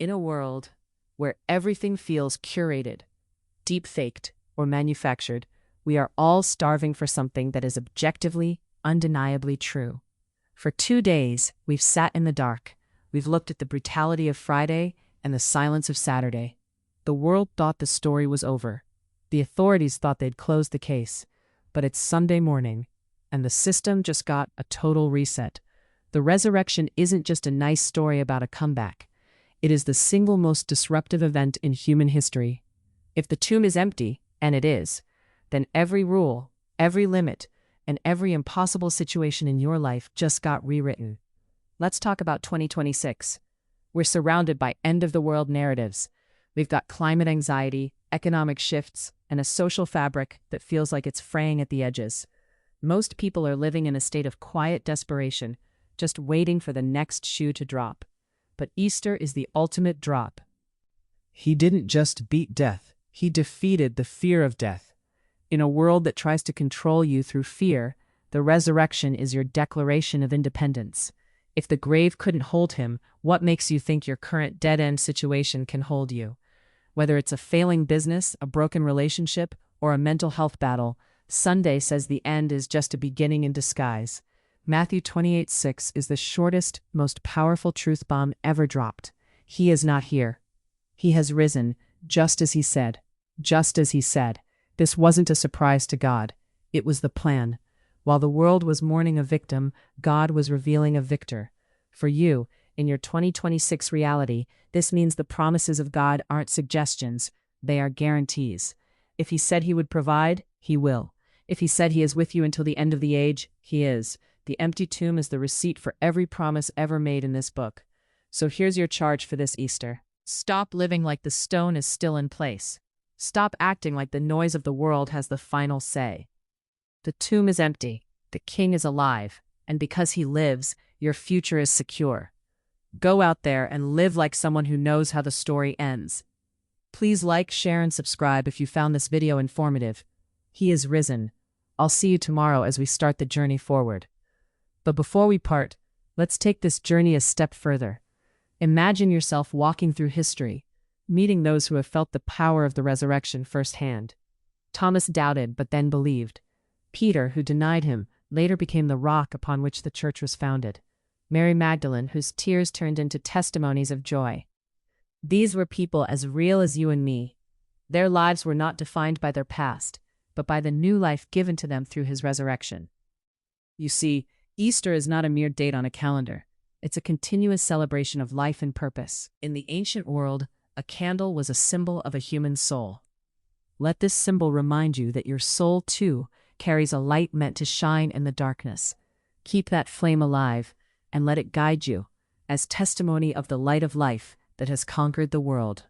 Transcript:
In a world where everything feels curated, deep-faked, or manufactured, we are all starving for something that is objectively, undeniably true. For 2 days, we've sat in the dark. We've looked at the brutality of Friday and the silence of Saturday. The world thought the story was over. The authorities thought they'd closed the case. But it's Sunday morning, and the system just got a total reset. The resurrection isn't just a nice story about a comeback. It is the single most disruptive event in human history. If the tomb is empty, and it is, then every rule, every limit, and every impossible situation in your life just got rewritten. Let's talk about 2026. We're surrounded by end-of-the-world narratives. We've got climate anxiety, economic shifts, and a social fabric that feels like it's fraying at the edges. Most people are living in a state of quiet desperation, just waiting for the next shoe to drop. But Easter is the ultimate drop. He didn't just beat death, he defeated the fear of death. In a world that tries to control you through fear, the resurrection is your declaration of independence. If the grave couldn't hold him, what makes you think your current dead-end situation can hold you? Whether it's a failing business, a broken relationship, or a mental health battle, Sunday says the end is just a beginning in disguise. Matthew 28:6 is the shortest, most powerful truth bomb ever dropped. He is not here. He has risen, just as he said. Just as he said. This wasn't a surprise to God. It was the plan. While the world was mourning a victim, God was revealing a victor. For you, in your 2026 reality, this means the promises of God aren't suggestions, they are guarantees. If he said he would provide, he will. If he said he is with you until the end of the age, he is. The empty tomb is the receipt for every promise ever made in this book. So here's your charge for this Easter. Stop living like the stone is still in place. Stop acting like the noise of the world has the final say. The tomb is empty, the king is alive, and because he lives, your future is secure. Go out there and live like someone who knows how the story ends. Please like, share, and subscribe if you found this video informative. He is risen. I'll see you tomorrow as we start the journey forward. But before we part, let's take this journey a step further. Imagine yourself walking through history, meeting those who have felt the power of the resurrection firsthand. Thomas doubted, but then believed. Peter, who denied him, later became the rock upon which the church was founded. Mary Magdalene, whose tears turned into testimonies of joy. These were people as real as you and me. Their lives were not defined by their past, but by the new life given to them through his resurrection. You see, Easter is not a mere date on a calendar. It's a continuous celebration of life and purpose. In the ancient world, a candle was a symbol of a human soul. Let this symbol remind you that your soul, too, carries a light meant to shine in the darkness. Keep that flame alive, and let it guide you as testimony of the light of life that has conquered the world.